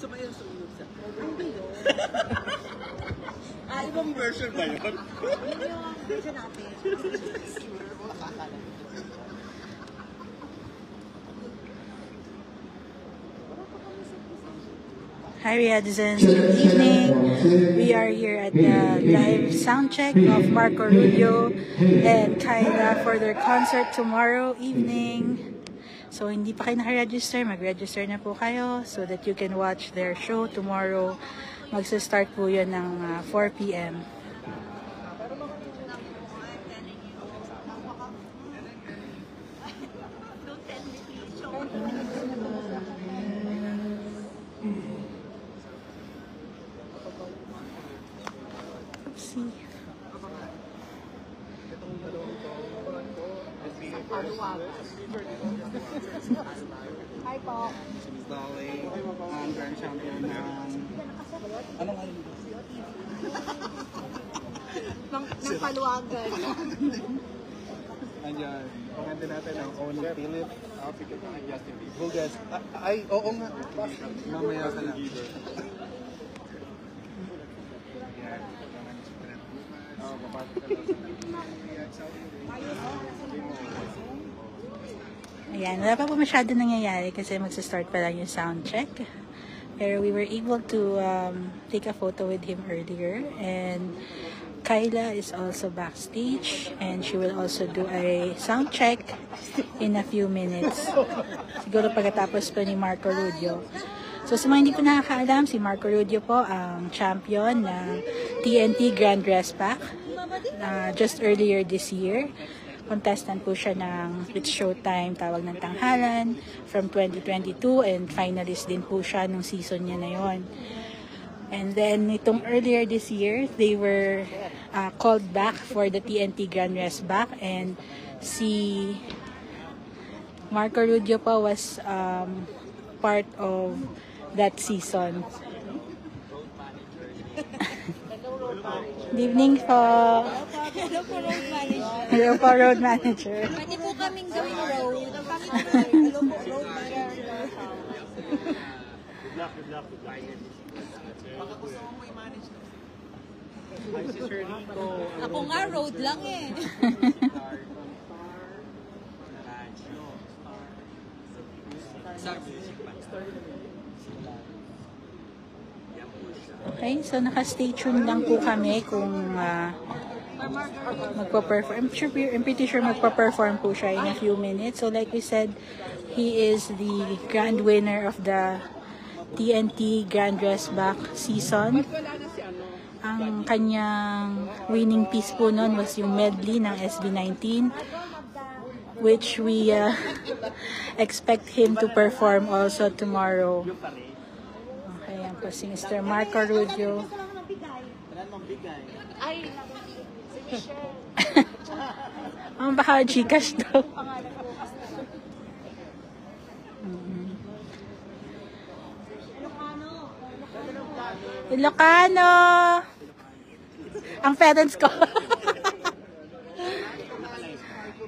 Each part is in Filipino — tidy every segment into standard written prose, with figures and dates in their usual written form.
Sabay yung sumunod sa... Ano ba yun? Ibang version ba yun? Yung version natin. Hi Riadzens, good evening. We are here at the live sound check of Marco Rubio and Kyla for their concert tomorrow evening. So hindi pa kayo naka-register, mag-register na po kayo so that you can watch their show tomorrow. Magsa-start po yun ng 4 p.m. Hi po. Si Miss Dolly, ang grand champion ng... Anong ano? ng paluwagan. Andiyan. Paganda natin ang Owen Philip. Bugas. Ay, oo nga. Mamaya ka lang. Ayan, wala pa po masyado nangyayari kasi magsa-start pa lang yung sound check. Pero we were able to take a photo with him earlier. And Kyla is also backstage and she will also do a sound check in a few minutes. Siguro pagkatapos po ni Marco Rubio. So sa mga hindi po nakakaalam, si Marco Rubio po ang champion ng TNT Grand Dress Pack just earlier this year. Contestant po siya ng It's Showtime, Tawag ng Tanghalan from 2022 and finalist din po siya nung season niya na yon. And then itong earlier this year, they were called back for the TNT Grand Dress Back and si Marco Rubio po was part of that season. Good evening po. Hello po, road manager. Hello po, road manager. Pwede po kaming gawing road. Hello po, road manager. Good luck. Baka gusto mo i-manage na. Hi, si Sir Rico. Ako nga, road lang eh. Okay, so naka-stay tuned lang po kami kung magpa-perform. I'm pretty sure magpa-perform po siya in a few minutes. So like we said, he is the grand winner of the TNT Grand Dress Back season. Ang kanyang winning piece po nun was yung medley ng SB19, which we expect him to perform also tomorrow. Okay, yan po si Mr. Marco Rubio. Ay, si Michelle. Ang baka Gcash daw. Ilocano! Ang parents ko.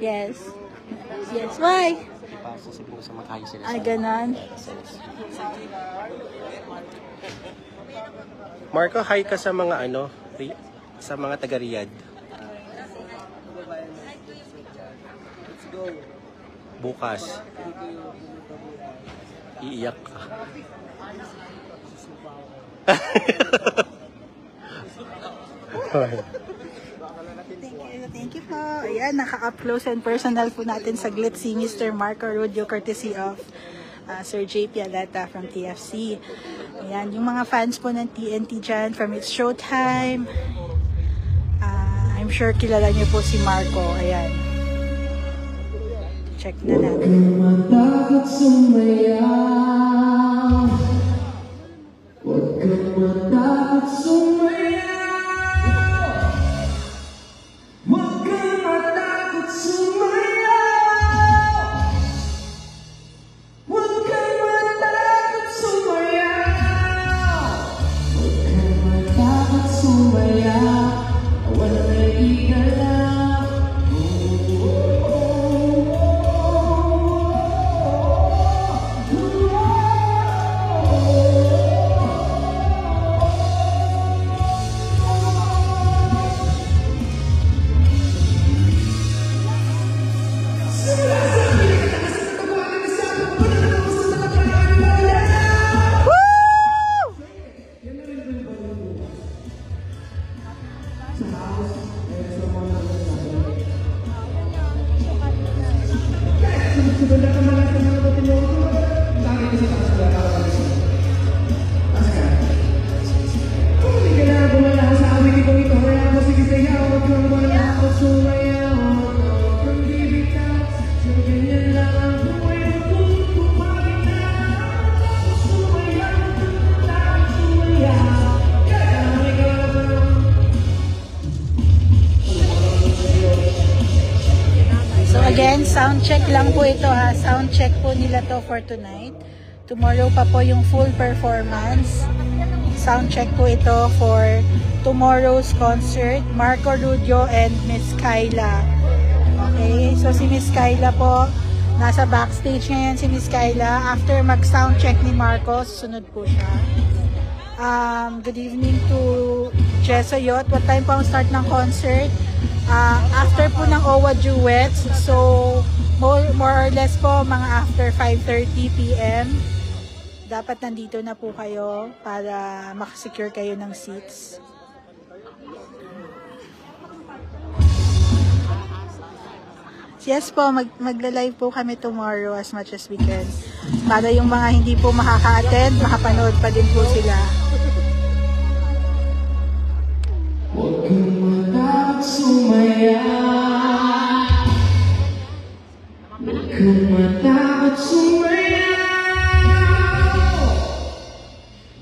Yes. Yes, why? Ay, ganon. Marco, hi ka sa mga sa mga taga-Riyadh. Bukas. Iiyak ka. Thank you po. Ayan, naka-up close and personal po natin saglit si Mr. Marco Rubio courtesy of Sir JP Alata from TFC. Ayan, yung mga fans po ng TNT dyan from It's Showtime. I'm sure kilala niyo po si Marco. Ayan. Check na natin. Huwag kang matakot sumayaw. So again, sound check lang po ito ha. Sound check po nila to for tonight. Tomorrow pa po yung full performance. Sound check po ito for tomorrow's concert. Marco Rudio and Miss Kyla. Okay, so si Miss Kyla po, nasa backstage ngayon si Miss Kyla. After mag-sound check ni Marco, susunod po siya. Good evening to Jesayot. What time po ang start ng concert? After po ng OWA Duets, so more or less po mga after 5:30 PM. Dapat nandito na po kayo para makasecure kayo ng seats. Yes po, magla-live po kami tomorrow as much as we can. Para yung mga hindi po makaka-attend, makapanood pa din po sila. Huwag kang matakot sumaya. Huwag kang matakot sumaya.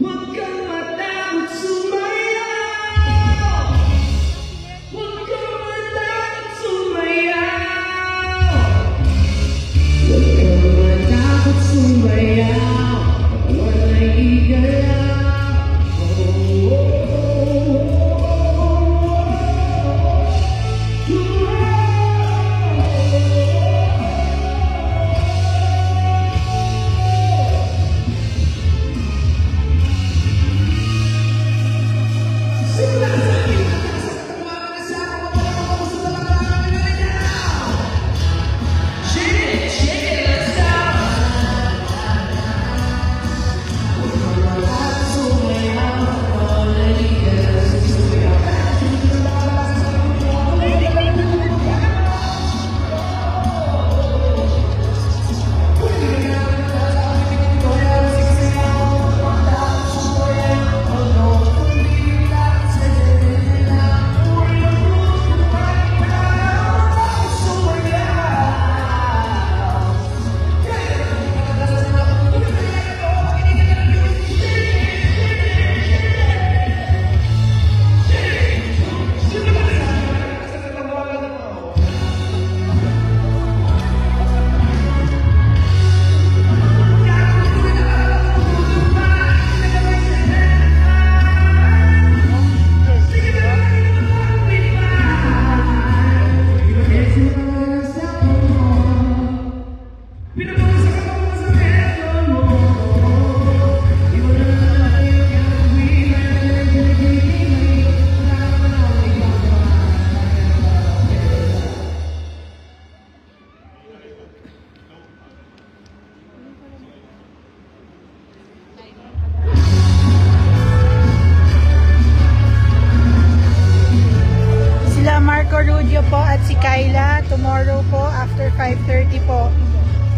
Huwag kang matakot sumaya. Huwag kang matakot sumaya. Huwag kang matakot sumaya. Wala'y igala. po at si Kyla tomorrow po after 5:30 po.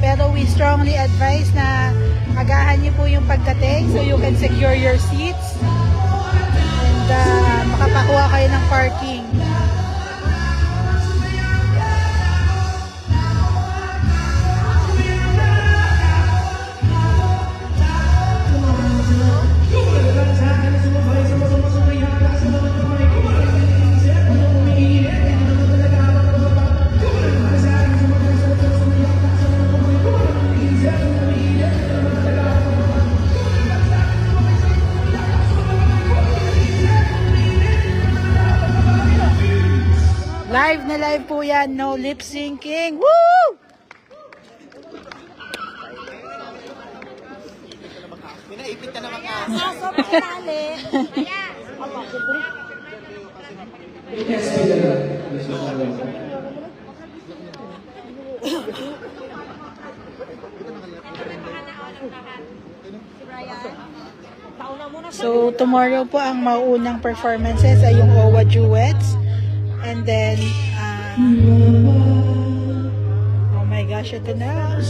Pero we strongly advise na agahan niyo po yung pagdating so you can secure your seats and makapakuha kayo ng parking. Live na live po yan, no lip syncing. Woo! Pinaipit ka naman ka. Aso, patali. So, tomorrow po ang mauunang performances ay yung OWA Duets. And then, oh my gosh, ito na.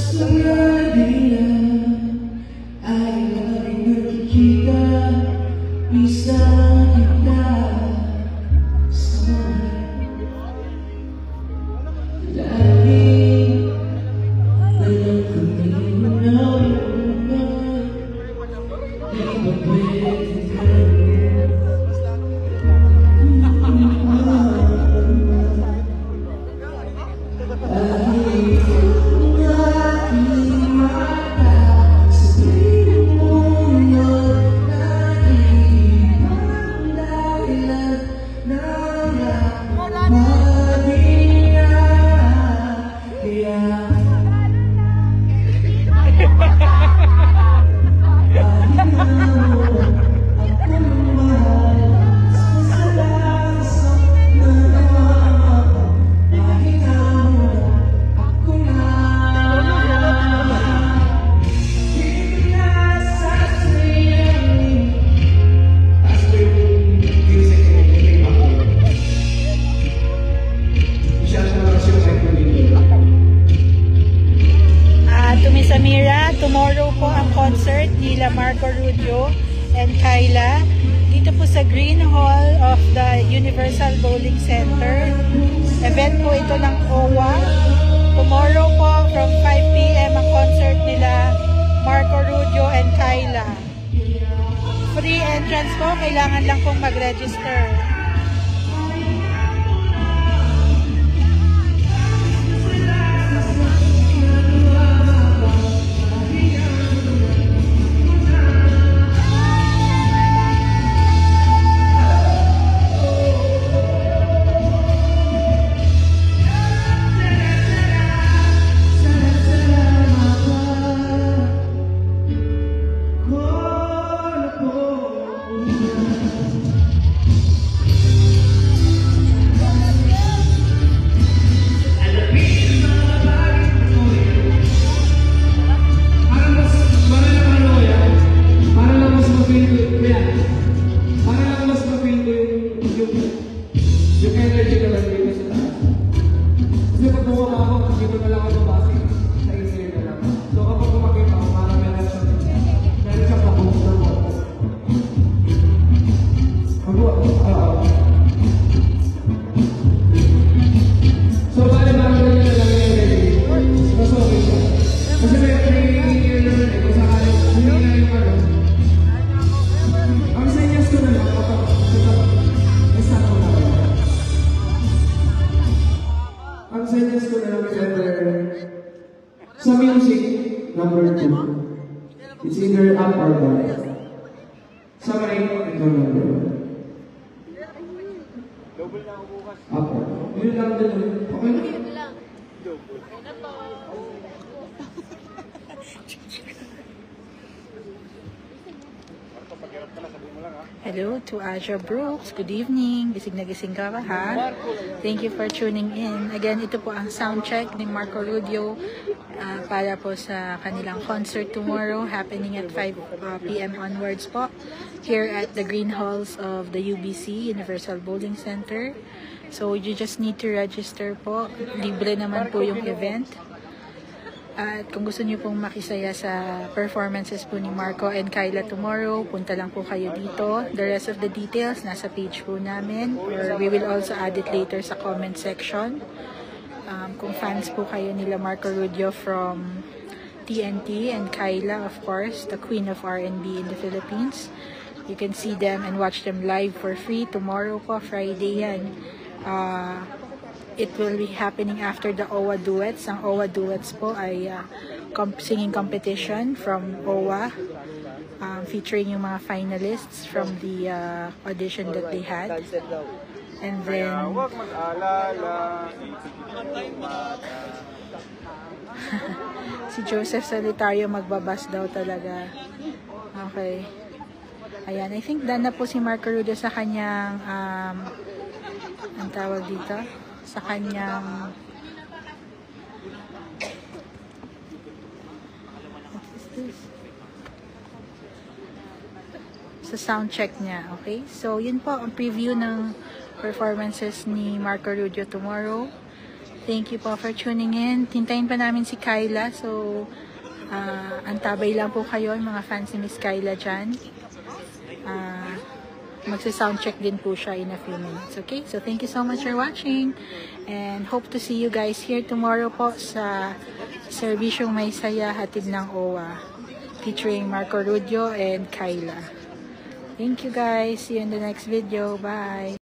tomorrow po ang concert nila Marco Rubio and Kyla dito po sa Green Hall of the Universal Bowling Center. Event po ito ng OWA. Tomorrow po from 5 p.m. ang concert nila Marco Rubio and Kyla. Free entrance po, kailangan lang pong mag-register. Sa music, number 2. It's either up or down. Sa mic, ito number 1. Up or down. Yun lang din. Okay lang. Hello to Aja Brooks. Good evening. Gising na gising ka ba, ha? Thank you for tuning in. Again, ito po ang sound check ni Marco Rubio para po sa kanilang concert tomorrow happening at 5 p.m. onwards po here at the Green Halls of the UBC, Universal Bowling Center. So, you just need to register po. Libre naman po yung event. At kung gusto niyo pong makisaya sa performances po ni Marco and Kyla tomorrow, punta lang po kayo dito. The rest of the details nasa page po namin, or we will also add it later sa comment section. Kung fans po kayo nila Marco Rubio from TNT and Kyla, of course, the queen of R&B in the Philippines, you can see them and watch them live for free tomorrow po, Friday yan. It will be happening after the OWA Duets. Ang OWA Duets po ay singing competition from OWA, featuring yung mga finalists from the audition that they had. And then si Joseph Solitario magbabas daw talaga. Okay. Ayan, I think done na po si Marco Rubio sa kanyang ang tawag dito, sa kanyang sa sound check niya. Okay, so yun po ang preview ng performances ni Marco Rubio tomorrow. Thank you po for tuning in. Tintayin pa namin si Kyla, so antabay lang po kayo mga fans ni Miss Kyla dyan. Magsa-sound check din po siya in a few minutes. Okay? So, thank you so much for watching. And hope to see you guys here tomorrow po sa Serbisyong May Saya hatid ng OWA. Featuring Marco Rubio and Kyla. Thank you guys. See you in the next video. Bye!